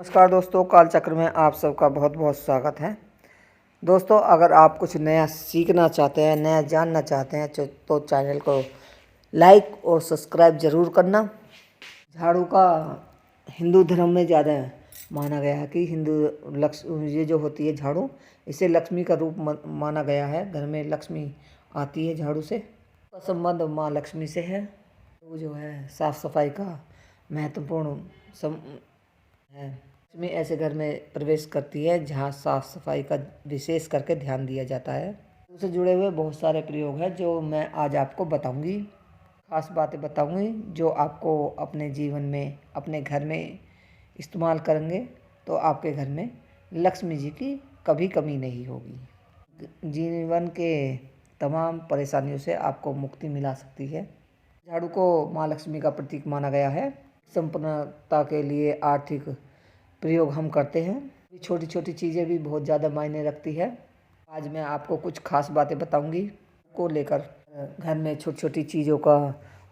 नमस्कार दोस्तों, कालचक्र में आप सबका बहुत बहुत स्वागत है। दोस्तों, अगर आप कुछ नया सीखना चाहते हैं, नया जानना चाहते हैं तो चैनल को लाइक और सब्सक्राइब ज़रूर करना। झाड़ू का हिंदू धर्म में ज़्यादा माना गया है कि ये जो होती है झाड़ू, इसे लक्ष्मी का रूप माना गया है। घर में लक्ष्मी आती है झाड़ू से, का संबंध माँ लक्ष्मी से है। वो जो है साफ़ सफाई का महत्वपूर्ण है। लक्ष्मी ऐसे घर में प्रवेश करती है जहाँ साफ सफाई का विशेष करके ध्यान दिया जाता है। उससे जुड़े हुए बहुत सारे प्रयोग हैं जो मैं आज आपको बताऊंगी। खास बातें बताऊंगी जो आपको अपने जीवन में, अपने घर में इस्तेमाल करेंगे तो आपके घर में लक्ष्मी जी की कभी कमी नहीं होगी। जीवन के तमाम परेशानियों से आपको मुक्ति मिला सकती है। झाड़ू को माँ लक्ष्मी का प्रतीक माना गया है। संपन्नता के लिए आर्थिक प्रयोग हम करते हैं। छोटी छोटी चीज़ें भी बहुत ज़्यादा मायने रखती है। आज मैं आपको कुछ खास बातें बताऊंगी को लेकर। घर में छोटी छोटी चीज़ों का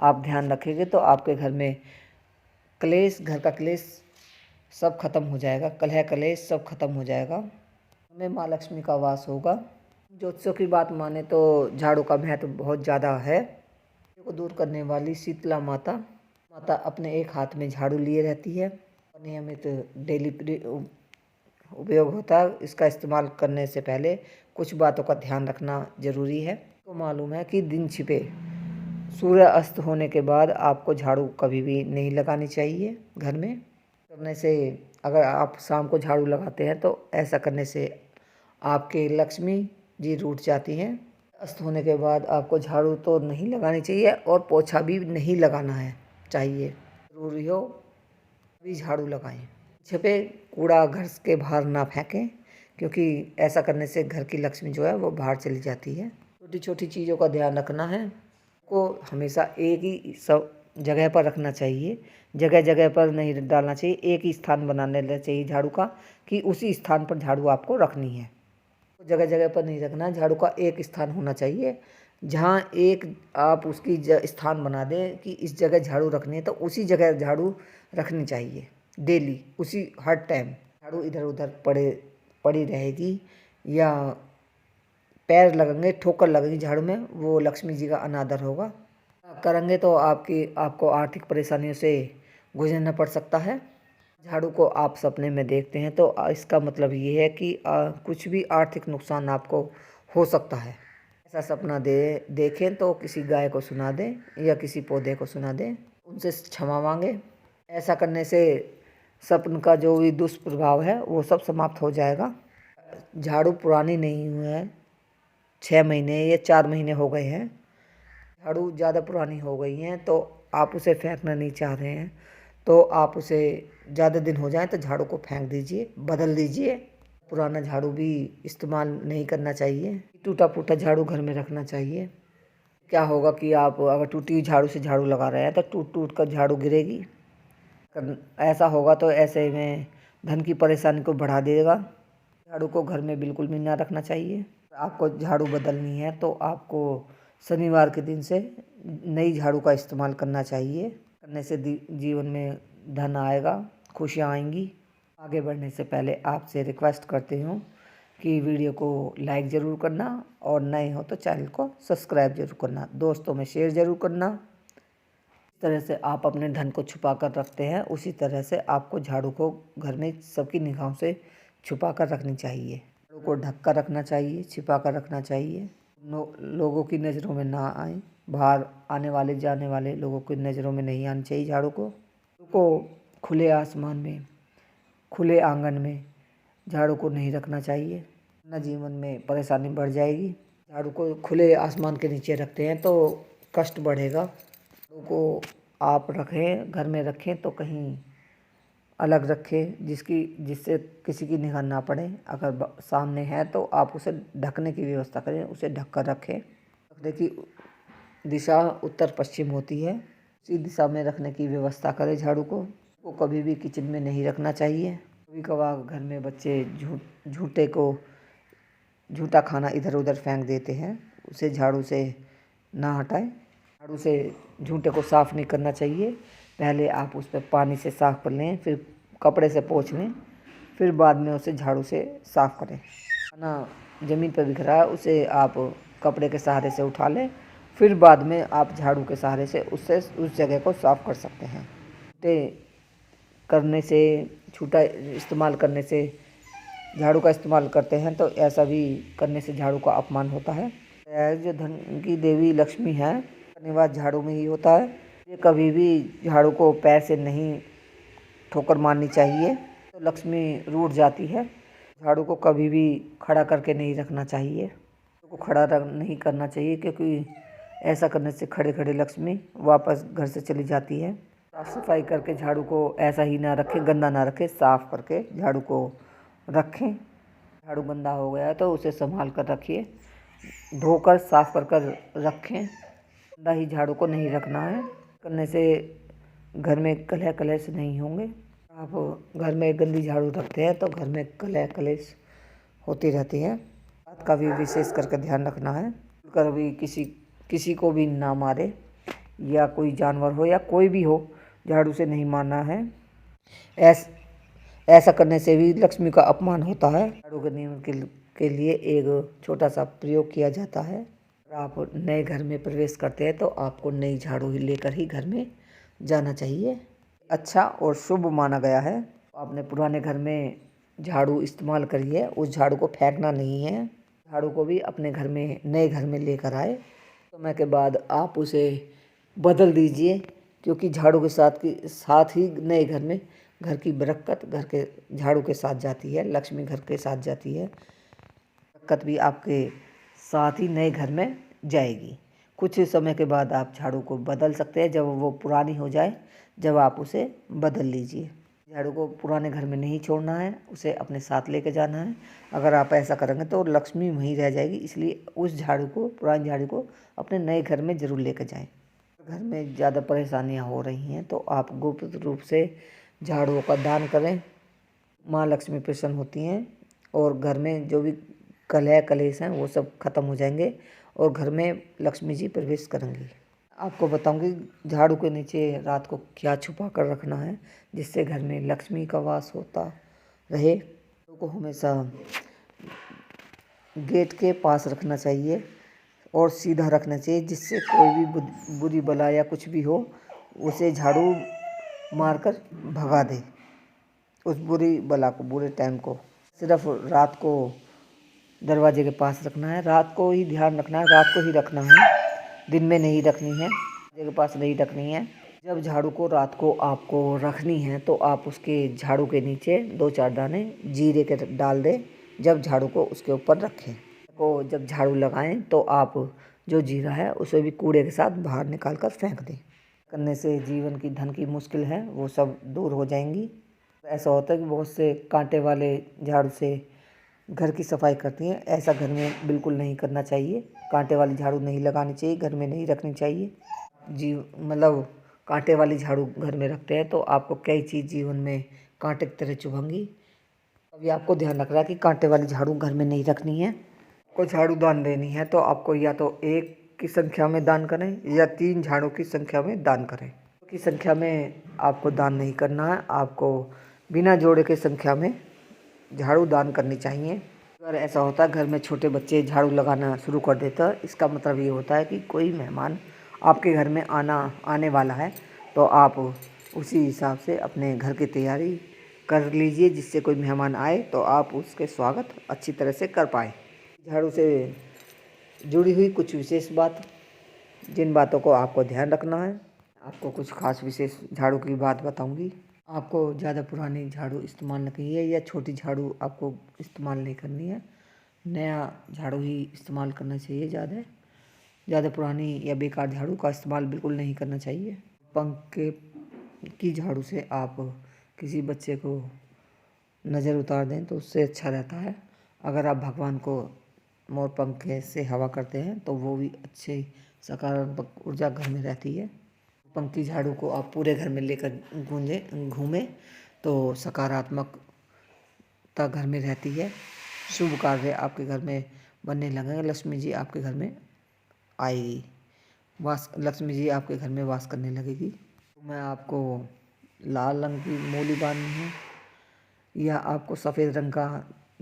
आप ध्यान रखेंगे तो आपके घर में घर का क्लेश सब खत्म हो जाएगा। कलह कलेश सब खत्म हो जाएगा। में माँ लक्ष्मी का वास होगा। ज्योतिषों की बात माने तो झाड़ू का महत्व बहुत ज़्यादा है। को दूर करने वाली शीतला माता अपने एक हाथ में झाड़ू लिए रहती है। नियमित डेली उपयोग होता है। इसका इस्तेमाल करने से पहले कुछ बातों का ध्यान रखना ज़रूरी है। तो मालूम है कि दिन छिपे सूर्य अस्त होने के बाद आपको झाड़ू कभी भी नहीं लगानी चाहिए। घर में करने से, अगर आप शाम को झाड़ू लगाते हैं तो ऐसा करने से आपके लक्ष्मी जी रूठ जाती हैं। अस्त होने के बाद आपको झाड़ू तो नहीं लगानी चाहिए और पोछा भी नहीं लगाना है चाहिए। ज़रूरी हो भी झाड़ू लगाएं। छिपे कूड़ा घर के बाहर ना फेंकें, क्योंकि ऐसा करने से घर की लक्ष्मी जो है वो बाहर चली जाती है। छोटी छोटी चीज़ों का ध्यान रखना है। को हमेशा एक ही सब जगह पर रखना चाहिए। जगह जगह पर नहीं डालना चाहिए। एक ही स्थान बनाने चाहिए झाड़ू का, कि उसी स्थान पर झाड़ू आपको रखनी है। जगह जगह पर नहीं रखना। झाड़ू का एक स्थान होना चाहिए जहाँ एक आप उसकी स्थान बना दें कि इस जगह झाड़ू रखनी है तो उसी जगह झाड़ू रखनी चाहिए। डेली उसी हर टाइम झाड़ू इधर उधर पड़ी रहेगी या पैर लगेंगे, ठोकर लगेगी झाड़ू में, वो लक्ष्मी जी का अनादर होगा। करेंगे तो आपको आर्थिक परेशानियों से गुजरना पड़ सकता है। झाड़ू को आप सपने में देखते हैं तो इसका मतलब ये है कि कुछ भी आर्थिक नुकसान आपको हो सकता है। ऐसा सपना देखें तो किसी गाय को सुना दें या किसी पौधे को सुना दें, उनसे क्षमा मांगे। ऐसा करने से सपन का जो भी दुष्प्रभाव है वो सब समाप्त हो जाएगा। झाड़ू पुरानी नहीं हुई है, 6 महीने या 4 महीने हो गए हैं। झाड़ू ज़्यादा पुरानी हो गई हैं तो आप उसे फेंकना नहीं चाह रहे हैं तो आप उसे ज़्यादा दिन हो जाए तो झाड़ू को फेंक दीजिए, बदल दीजिए। पुराना झाड़ू भी इस्तेमाल नहीं करना चाहिए। टूटा फूटा झाड़ू घर में रखना चाहिए। क्या होगा कि आप अगर टूटी हुई झाड़ू से झाड़ू लगा रहे हैं तो टूट टूट कर झाड़ू गिरेगी। ऐसा होगा तो ऐसे में धन की परेशानी को बढ़ा देगा। झाड़ू को घर में बिल्कुल भी ना रखना चाहिए। आपको झाड़ू बदलनी है तो आपको शनिवार के दिन से नई झाड़ू का इस्तेमाल करना चाहिए। करने से जीवन में धन आएगा, खुशियाँ आएंगी। आगे बढ़ने से पहले आपसे रिक्वेस्ट करती हूँ कि वीडियो को लाइक ज़रूर करना और नए हो तो चैनल को सब्सक्राइब जरूर करना, दोस्तों में शेयर ज़रूर करना। इस तरह से आप अपने धन को छुपा कर रखते हैं, उसी तरह से आपको झाड़ू को घर में सबकी निगाहों से छुपा कर रखनी चाहिए। झाड़ू को ढक कर रखना चाहिए, छिपा कर रखना चाहिए। लोगों की नज़रों में ना आए, बाहर आने वाले जाने वाले लोगों की नज़रों में नहीं आनी चाहिए। झाड़ू को खुले आसमान में, खुले आंगन में झाड़ू को नहीं रखना चाहिए, वरना जीवन में परेशानी बढ़ जाएगी। झाड़ू को खुले आसमान के नीचे रखते हैं तो कष्ट बढ़ेगा। झाड़ू को आप रखें, घर में रखें तो कहीं अलग रखें जिससे किसी की निगाह ना पड़े। अगर सामने है तो आप उसे ढकने की व्यवस्था करें, उसे ढक कर रखें। रखने की दिशा उत्तर पश्चिम होती है, उसी दिशा में रखने की व्यवस्था करें। झाड़ू को कभी भी किचन में नहीं रखना चाहिए। कभी कभार घर में बच्चे झूठा खाना इधर उधर फेंक देते हैं, उसे झाड़ू से ना हटाएं। झाड़ू से झूठे को साफ़ नहीं करना चाहिए। पहले आप उस पर पानी से साफ़ कर लें, फिर कपड़े से पोंछ लें, फिर बाद में उसे झाड़ू से साफ़ करें। खाना ज़मीन पर बिखरा है उसे आप कपड़े के सहारे से उठा लें, फिर बाद में आप झाड़ू के सहारे से उससे उस जगह को साफ़ कर सकते हैं। करने से छूटा इस्तेमाल करने से झाड़ू का इस्तेमाल करते हैं तो ऐसा भी करने से झाड़ू का अपमान होता है। जो धन की देवी लक्ष्मी है निवास झाड़ू में ही होता है। ये कभी भी झाड़ू को पैर से नहीं ठोकर मारनी चाहिए, तो लक्ष्मी रूठ जाती है। झाड़ू को कभी भी खड़ा करके नहीं रखना चाहिए, को खड़ा नहीं करना चाहिए, क्योंकि ऐसा करने से खड़े खड़े लक्ष्मी वापस घर से चली जाती है। साफ़ सफाई करके झाड़ू को ऐसा ही ना रखें, गंदा ना रखें, साफ़ करके झाड़ू को रखें। झाड़ू गंदा हो गया है तो उसे संभाल कर रखिए, धोकर साफ़ कर कर रखें। गंदा ही झाड़ू को नहीं रखना है, करने से घर में कलह कलेश नहीं होंगे। आप घर में गंदी झाड़ू रखते हैं तो घर में कलह कलेश होती रहती है। बात का भी विशेष करके ध्यान रखना है, कभी किसी को भी ना मारे, या कोई जानवर हो या कोई भी हो, झाड़ू से नहीं मारना है। ऐसा करने से भी लक्ष्मी का अपमान होता है। झाड़ू के नियम के लिए एक छोटा सा प्रयोग किया जाता है। अगर आप नए घर में प्रवेश करते हैं तो आपको नई झाड़ू ही लेकर ही घर में जाना चाहिए। अच्छा और शुभ माना गया है। आपने पुराने घर में झाड़ू इस्तेमाल करी है, उस झाड़ू को फेंकना नहीं है। झाड़ू को भी अपने घर में नए घर में लेकर आए, समय के बाद आप उसे बदल दीजिए, क्योंकि झाड़ू के साथ ही नए घर में घर की बरकत घर के झाड़ू के साथ जाती है, लक्ष्मी घर के साथ जाती है, बरकत भी आपके साथ ही नए घर में जाएगी। कुछ समय के बाद आप झाड़ू को बदल सकते हैं, जब वो पुरानी हो जाए जब आप उसे बदल लीजिए। झाड़ू को पुराने घर में नहीं छोड़ना है, उसे अपने साथ लेके जाना है। अगर आप ऐसा करेंगे तो लक्ष्मी वहीं रह जाएगी, इसलिए उस झाड़ू को, पुरानी झाड़ू को अपने नए घर में ज़रूर लेकर जाएं। घर में ज़्यादा परेशानियां हो रही हैं तो आप गुप्त रूप से झाड़ुओं का दान करें, माँ लक्ष्मी प्रसन्न होती हैं और घर में जो भी कलह कलेश हैं वो सब खत्म हो जाएंगे और घर में लक्ष्मी जी प्रवेश करेंगी। आपको बताऊंगी झाड़ू के नीचे रात को क्या छुपा कर रखना है जिससे घर में लक्ष्मी का वास होता रहे। झाड़ू को हमेशा गेट के पास रखना चाहिए और सीधा रखना चाहिए, जिससे कोई भी बुरी बला या कुछ भी हो उसे झाड़ू मारकर भगा दे, उस बुरी बला को, बुरे टाइम को। सिर्फ रात को दरवाजे के पास रखना है, रात को ही ध्यान रखना है, रात को ही रखना है, दिन में नहीं रखनी है, दरवाजे के पास नहीं रखनी है। जब झाड़ू को रात को आपको रखनी है तो आप उसके झाड़ू के नीचे 2-4 दाने जीरे के डाल दें, जब झाड़ू को उसके ऊपर रखें। को जब झाड़ू लगाएं तो आप जो जीरा है उसे भी कूड़े के साथ बाहर निकाल कर फेंक दें। करने से जीवन की धन की मुश्किल है वो सब दूर हो जाएंगी। ऐसा होता है कि बहुत से कांटे वाले झाड़ू से घर की सफाई करती हैं, ऐसा घर में बिल्कुल नहीं करना चाहिए। कांटे वाली झाड़ू नहीं लगानी चाहिए, घर में नहीं रखनी चाहिए। मतलब कांटे वाली झाड़ू घर में रखते हैं तो आपको कई चीज़ जीवन में कांटे की तरह चुभेंगी। अभी आपको ध्यान रखना है कि कांटे वाली झाड़ू घर में नहीं रखनी है। को झाड़ू दान देनी है तो आपको या तो 1 की संख्या में दान करें या 3 झाड़ू की संख्या में दान करें। की संख्या में आपको दान नहीं करना है, आपको बिना जोड़े के संख्या में झाड़ू दान करनी चाहिए। अगर ऐसा होता है घर में छोटे बच्चे झाड़ू लगाना शुरू कर देते हैं, इसका मतलब ये होता है कि कोई मेहमान आपके घर में आने वाला है, तो आप उसी हिसाब से अपने घर की तैयारी कर लीजिए, जिससे कोई मेहमान आए तो आप उसके स्वागत अच्छी तरह से कर पाएँ। झाड़ू से जुड़ी हुई कुछ विशेष बात, जिन बातों को आपको ध्यान रखना है, आपको कुछ खास विशेष झाड़ू की बात बताऊंगी। आपको ज़्यादा पुरानी झाड़ू इस्तेमाल नहीं करनी है या छोटी झाड़ू आपको इस्तेमाल नहीं करनी है, नया झाड़ू ही इस्तेमाल करना चाहिए। ज़्यादा पुरानी या बेकार झाड़ू का इस्तेमाल बिल्कुल नहीं करना चाहिए। पंख की झाड़ू से आप किसी बच्चे को नज़र उतार दें तो उससे अच्छा रहता है। अगर आप भगवान को मोर पंख से हवा करते हैं तो वो भी अच्छी सकारात्मक ऊर्जा घर में रहती है। पंख की झाड़ू को आप पूरे घर में लेकर घूमें तो सकारात्मकता घर में रहती है, शुभ कार्य आपके घर में बनने लगेंगे, लक्ष्मी जी आपके घर में आएगी, लक्ष्मी जी आपके घर में वास करने लगेगी। मैं आपको लाल रंग की मोली बांधनी है या आपको सफ़ेद रंग का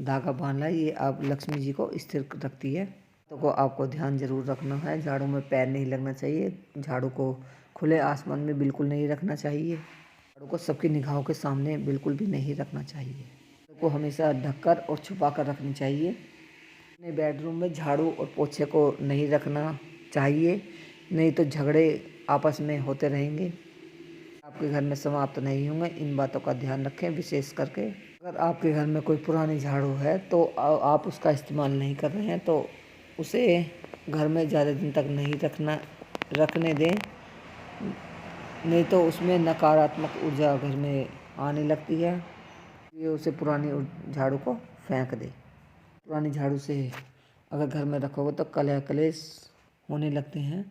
धागा बांधना है, ये आप लक्ष्मी जी को स्थिर रखती है। तो को आपको ध्यान जरूर रखना है, झाड़ू में पैर नहीं लगना चाहिए, झाड़ू को खुले आसमान में बिल्कुल नहीं रखना चाहिए, झाड़ू को सबकी निगाहों के सामने बिल्कुल भी नहीं रखना चाहिए, झाड़ू को हमेशा ढककर और छुपा कर रखनी चाहिए। अपने बेडरूम में झाड़ू और पोछे को नहीं रखना चाहिए, नहीं तो झगड़े आपस में होते रहेंगे, आपके घर में समाप्त नहीं होंगे। इन बातों का ध्यान रखें। विशेष करके अगर आपके घर में कोई पुरानी झाड़ू है तो आप उसका इस्तेमाल नहीं कर रहे हैं तो उसे घर में ज़्यादा दिन तक नहीं रखने दें, नहीं तो उसमें नकारात्मक ऊर्जा घर में आने लगती है। ये उसे पुरानी झाड़ू को फेंक दे। पुरानी झाड़ू से अगर घर में रखोगे तो कलह कलेश होने लगते हैं,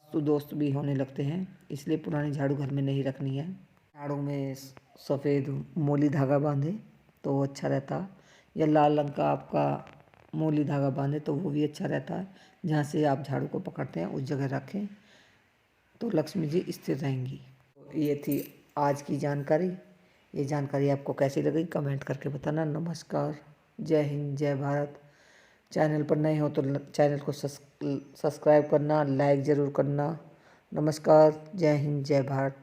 तो दोस्त भी होने लगते हैं, इसलिए पुरानी झाड़ू घर में नहीं रखनी है। झाड़ू में सफ़ेद मोली धागा बांधे तो वो अच्छा रहता है, या लाल रंग का आपका मोली धागा बांधे तो वो भी अच्छा रहता है। जहाँ से आप झाड़ू को पकड़ते हैं उस जगह रखें तो लक्ष्मी जी स्थिर रहेंगी। तो ये थी आज की जानकारी। ये जानकारी आपको कैसी लगी कमेंट करके बताना। नमस्कार, जय हिंद, जय भारत। चैनल पर नए हो तो चैनल को सब्सक्राइब करना, लाइक ज़रूर करना। नमस्कार, जय हिंद, जय भारत।